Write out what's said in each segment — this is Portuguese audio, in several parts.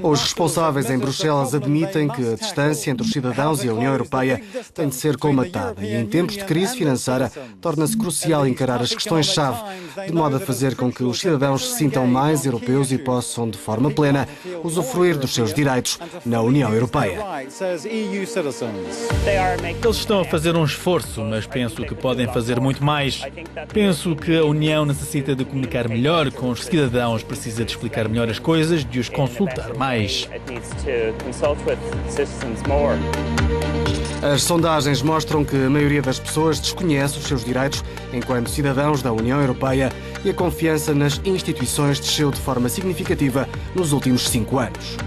Os responsáveis em Bruxelas admitem que a distância entre os cidadãos e a União Europeia tem de ser colmatada e, em tempos de crise financeira, torna-se crucial encarar as questões-chave, de modo a fazer com que os cidadãos se sintam mais europeus e possam, de forma plena, usufruir dos seus direitos na União Europeia. Eles estão a fazer um esforço, mas penso que podem fazer muito mais. Penso que a União necessita de comunicar melhor com os cidadãos, precisa de explicar melhor as coisas, de os consultar mais. As sondagens mostram que a maioria das pessoas desconhece os seus direitos enquanto cidadãos da União Europeia e a confiança nas instituições desceu de forma significativa nos últimos 5 anos.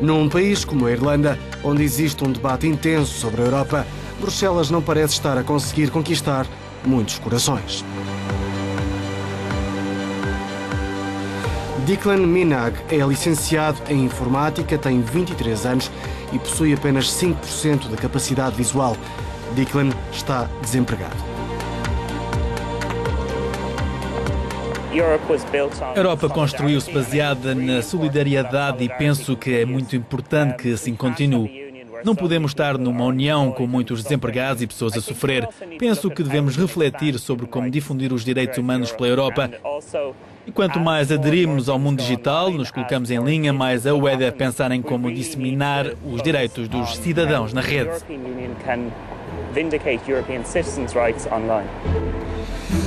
Num país como a Irlanda, onde existe um debate intenso sobre a Europa, Bruxelas não parece estar a conseguir conquistar muitos corações. Declan Minag é licenciado em informática, tem 23 anos e possui apenas 5% da capacidade visual. Declan está desempregado. A Europa construiu-se baseada na solidariedade e penso que é muito importante que assim continue. Não podemos estar numa união com muitos desempregados e pessoas a sofrer. Penso que devemos refletir sobre como difundir os direitos humanos pela Europa. E quanto mais aderimos ao mundo digital, nos colocamos em linha, mais a UE deve pensar em como disseminar os direitos dos cidadãos na rede.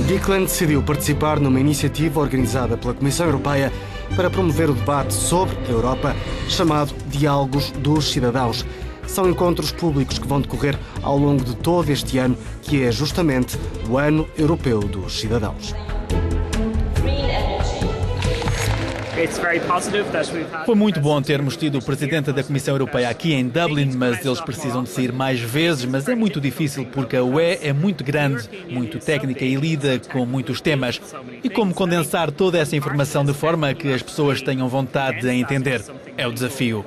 Declan decidiu participar numa iniciativa organizada pela Comissão Europeia para promover o debate sobre a Europa, chamado Diálogos dos Cidadãos. São encontros públicos que vão decorrer ao longo de todo este ano, que é justamente o Ano Europeu dos Cidadãos. Foi muito bom termos tido o Presidente da Comissão Europeia aqui em Dublin, mas eles precisam de sair mais vezes, mas é muito difícil porque a UE é muito grande, muito técnica e lida com muitos temas. E como condensar toda essa informação de forma que as pessoas tenham vontade de entender? É o desafio.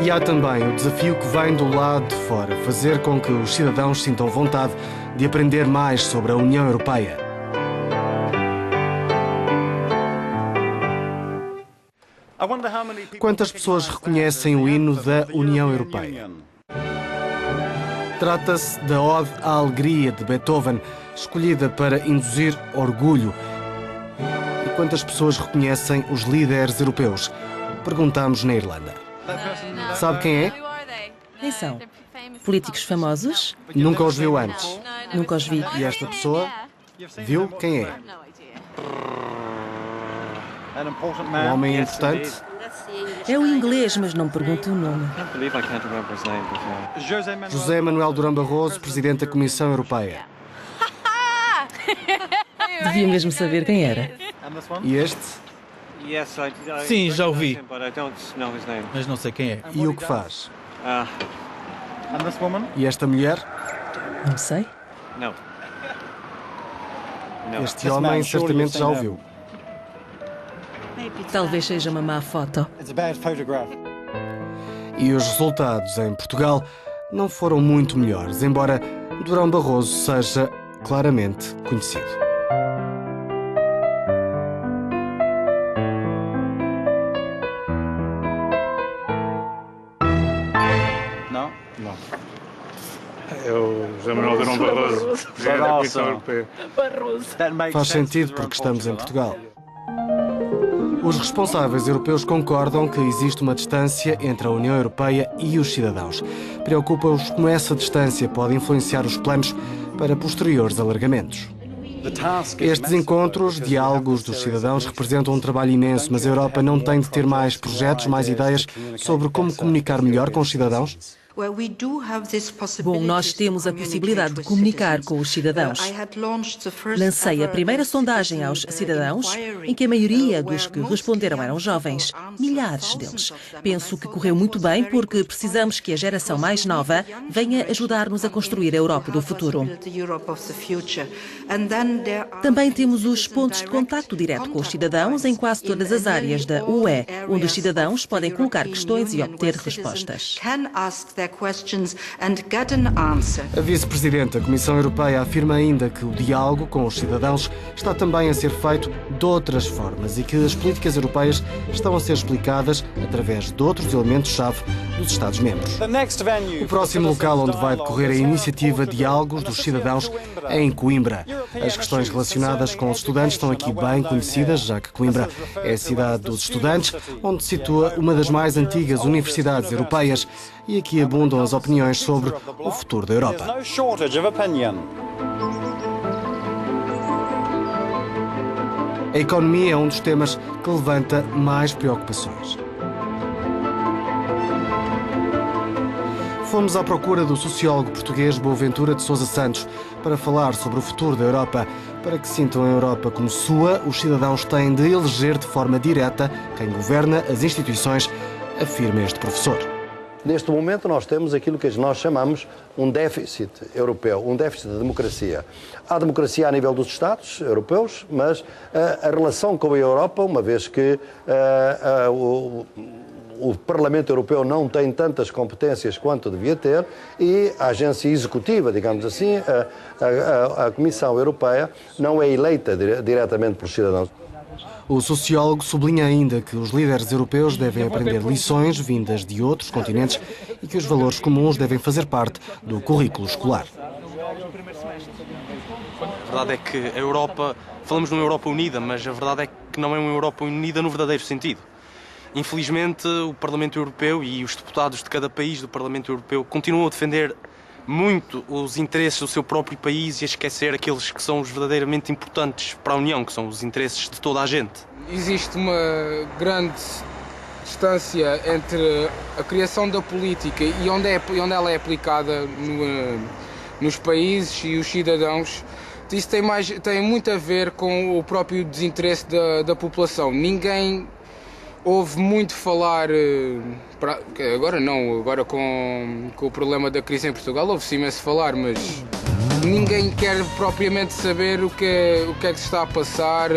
E há também o desafio que vem do lado de fora, fazer com que os cidadãos sintam vontade de aprender mais sobre a União Europeia. Quantas pessoas reconhecem o hino da União Europeia? Trata-se da Ode à Alegria de Beethoven, escolhida para induzir orgulho. E quantas pessoas reconhecem os líderes europeus? Perguntamos na Irlanda. Sabe quem é? Quem são? Políticos famosos? Nunca os viu antes. Nunca os vi. E esta pessoa viu quem é? Um homem importante? É o inglês, mas não me pergunto o nome. José Manuel Durão Barroso, Presidente da Comissão Europeia. Devia mesmo saber quem era. E este? Sim, já o vi, mas não sei quem é. E o que faz? E esta mulher? Não sei. Este homem certamente já o viu. Talvez seja uma má foto. E os resultados em Portugal não foram muito melhores, embora Durão Barroso seja claramente conhecido. Não? Não. É o José Manuel Durão Barroso, Presidente da Comissão Europeia. Faz sentido porque estamos em Portugal. Os responsáveis europeus concordam que existe uma distância entre a União Europeia e os cidadãos. Preocupa-os como essa distância pode influenciar os planos para posteriores alargamentos. Estes encontros, diálogos dos cidadãos, representam um trabalho imenso, mas a Europa não tem de ter mais projetos, mais ideias sobre como comunicar melhor com os cidadãos? Bom, nós temos a possibilidade de comunicar com os cidadãos. Lancei a primeira sondagem aos cidadãos, em que a maioria dos que responderam eram jovens, milhares deles. Penso que correu muito bem porque precisamos que a geração mais nova venha ajudar-nos a construir a Europa do futuro. Também temos os pontos de contacto direto com os cidadãos em quase todas as áreas da UE, onde os cidadãos podem colocar questões e obter respostas. A vice-presidente da Comissão Europeia afirma ainda que o diálogo com os cidadãos está também a ser feito de outras formas e que as políticas europeias estão a ser explicadas através de outros elementos-chave dos Estados-membros. O próximo local onde vai decorrer a iniciativa Diálogos dos Cidadãos é em Coimbra. As questões relacionadas com os estudantes estão aqui bem conhecidas, já que Coimbra é a cidade dos estudantes, onde se situa uma das mais antigas universidades europeias, e aqui abundam as opiniões sobre o futuro da Europa. A economia é um dos temas que levanta mais preocupações. Fomos à procura do sociólogo português Boaventura de Sousa Santos para falar sobre o futuro da Europa. Para que sintam a Europa como sua, os cidadãos têm de eleger de forma direta quem governa as instituições, afirma este professor. Neste momento nós temos aquilo que nós chamamos um déficit europeu, um déficit de democracia. Há democracia a nível dos Estados europeus, mas a relação com a Europa, uma vez que o Parlamento Europeu não tem tantas competências quanto devia ter e a agência executiva, digamos assim, a Comissão Europeia, não é eleita diretamente pelos cidadãos. O sociólogo sublinha ainda que os líderes europeus devem aprender lições vindas de outros continentes e que os valores comuns devem fazer parte do currículo escolar. A verdade é que a Europa, falamos numa Europa unida, mas a verdade é que não é uma Europa unida no verdadeiro sentido. Infelizmente, o Parlamento Europeu e os deputados de cada país do Parlamento Europeu continuam a defender muito os interesses do seu próprio país e a esquecer aqueles que são os verdadeiramente importantes para a União, que são os interesses de toda a gente. Existe uma grande distância entre a criação da política e onde ela é aplicada nos países e os cidadãos. Isso tem muito a ver com o próprio desinteresse da população. Ninguém ouve muito falar, agora com o problema da crise em Portugal, ouve-se imenso falar, mas ninguém quer propriamente saber o que é que se está a passar.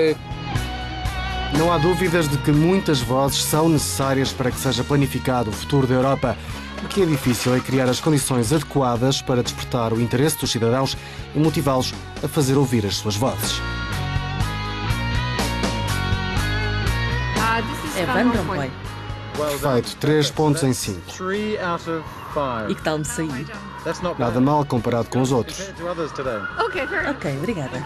Não há dúvidas de que muitas vozes são necessárias para que seja planificado o futuro da Europa. O que é difícil é criar as condições adequadas para despertar o interesse dos cidadãos e motivá-los a fazer ouvir as suas vozes. É Van Rompuy. Perfeito, 3 pontos em 5. E que tal me sair? Nada mal comparado com os outros. Ok, obrigada.